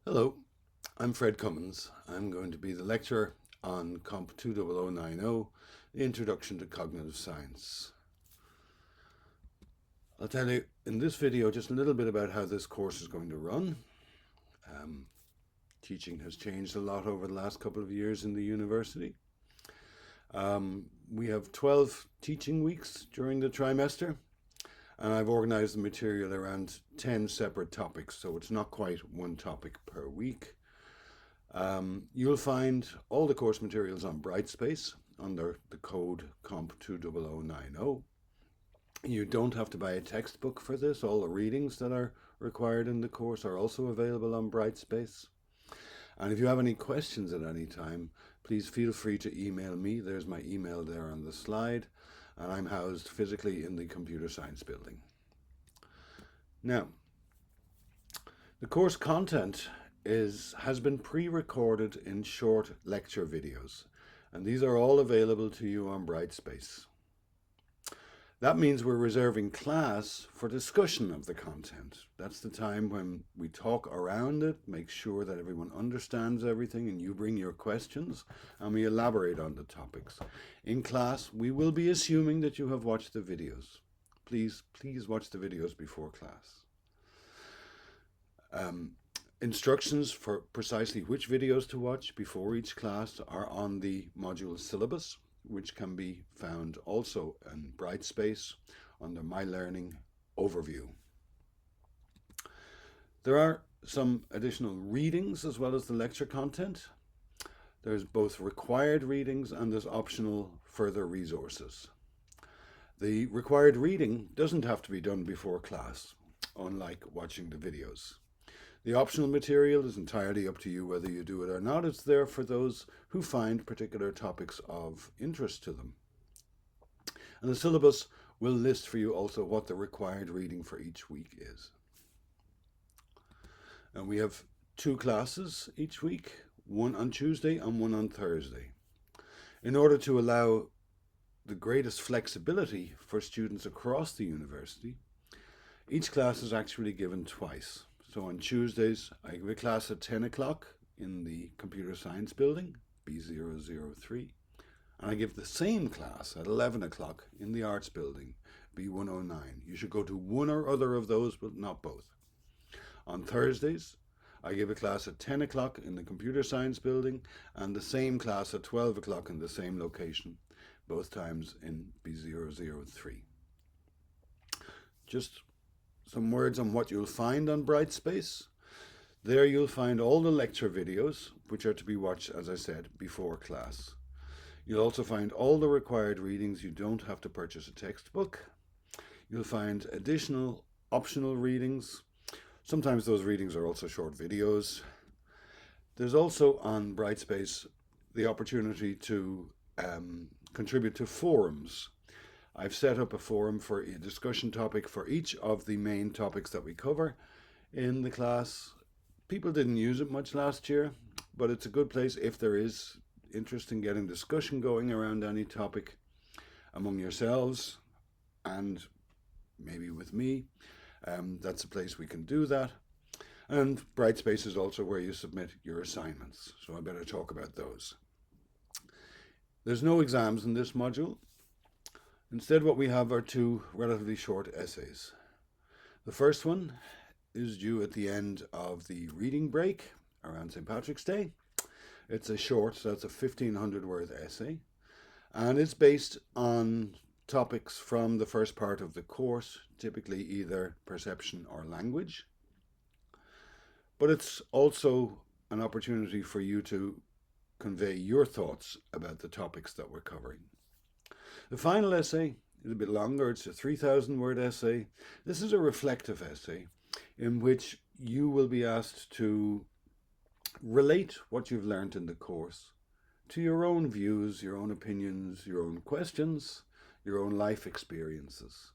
Hello, I'm Fred Cummins. I'm going to be the lecturer on Comp 20090, the Introduction to Cognitive Science. I'll tell you in this video just a little bit about how this course is going to run. Teaching has changed a lot over the last couple of years in the university. We have 12 teaching weeks during the trimester, and I've organized the material around 10 separate topics, so it's not quite one topic per week. You'll find all the course materials on Brightspace under the code COMP20090. You don't have to buy a textbook for this. All the readings that are required in the course are also available on Brightspace. And if you have any questions at any time, please feel free to email me. There's my email there on the slide, and I'm housed physically in the computer science building. Now, the course content has been pre-recorded in short lecture videos, and these are all available to you on Brightspace. That means we're reserving class for discussion of the content. That's the time when we talk around it, make sure that everyone understands everything, and you bring your questions, and we elaborate on the topics. In class, we will be assuming that you have watched the videos. Please watch the videos before class. Instructions for precisely which videos to watch before each class are on the module syllabus, which can be found also in Brightspace under My Learning Overview. There are some additional readings as well as the lecture content. There's both required readings and there's optional further resources. The required reading doesn't have to be done before class, unlike watching the videos. The optional material is entirely up to you whether you do it or not. It's there for those who find particular topics of interest to them. And the syllabus will list for you also what the required reading for each week is. And we have 2 classes each week, one on Tuesday and one on Thursday. In order to allow the greatest flexibility for students across the university, each class is actually given twice. So on Tuesdays, I give a class at 10 o'clock in the computer science building, B003, and I give the same class at 11 o'clock in the arts building, B109. You should go to one or other of those, but not both. On Thursdays, I give a class at 10 o'clock in the computer science building and the same class at 12 o'clock in the same location, both times in B003. Just some words on what you'll find on Brightspace. There you'll find all the lecture videos, which are to be watched, as I said, before class. You'll also find all the required readings. You don't have to purchase a textbook. You'll find additional optional readings. Sometimes those readings are also short videos. There's also on Brightspace the opportunity to contribute to forums. I've set up a forum for a discussion topic for each of the main topics that we cover in the class. People didn't use it much last year, but it's a good place if there is interest in getting discussion going around any topic among yourselves and maybe with me. That's a place we can do that. And Brightspace is also where you submit your assignments, so I better talk about those. There's no exams in this module. Instead, what we have are 2 relatively short essays. The first one is due at the end of the reading break around St. Patrick's Day. It's a short, so it's a 1,500-word essay, and it's based on topics from the first part of the course, typically either perception or language. But it's also an opportunity for you to convey your thoughts about the topics that we're covering. The final essay is a bit longer. It's a 3,000-word essay. This is a reflective essay in which you will be asked to relate what you've learned in the course to your own views, your own opinions, your own questions, your own life experiences.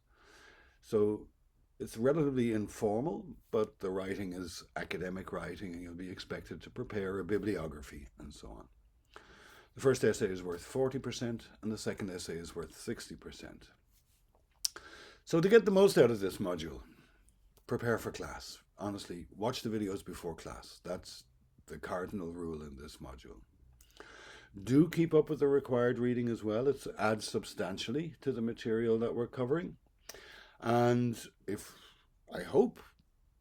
So it's relatively informal, but the writing is academic writing, and you'll be expected to prepare a bibliography and so on. The first essay is worth 40%, and the second essay is worth 60%. So to get the most out of this module, prepare for class. honestly, watch the videos before class. That's the cardinal rule in this module. Do keep up with the required reading as well. It adds substantially to the material that we're covering. And I hope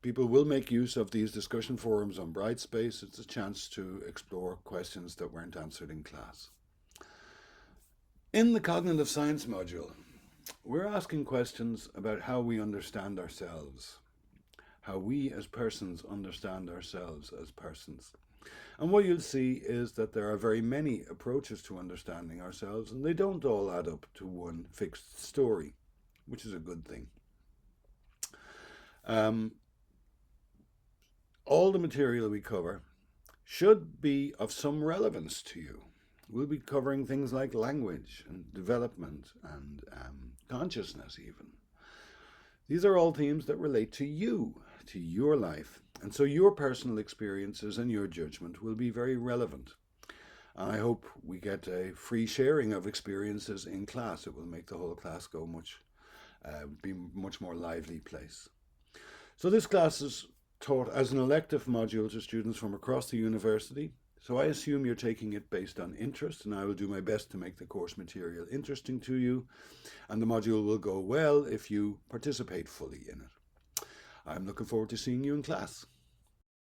people will make use of these discussion forums on Brightspace. It's a chance to explore questions that weren't answered in class. In the cognitive science module, we're asking questions about how we understand ourselves, how we as persons understand ourselves as persons. And what you'll see is that there are very many approaches to understanding ourselves, and they don't all add up to one fixed story, which is a good thing. All the material we cover should be of some relevance to you. We'll be covering things like language and development and consciousness even. These are all themes that relate to you, to your life, and so your personal experiences and your judgment will be very relevant. And I hope we get a free sharing of experiences in class. It will make the whole class go be much more lively place. So this class is taught as an elective module to students from across the university. So I assume you're taking it based on interest, and I will do my best to make the course material interesting to you, and the module will go well if you participate fully in it. I'm looking forward to seeing you in class.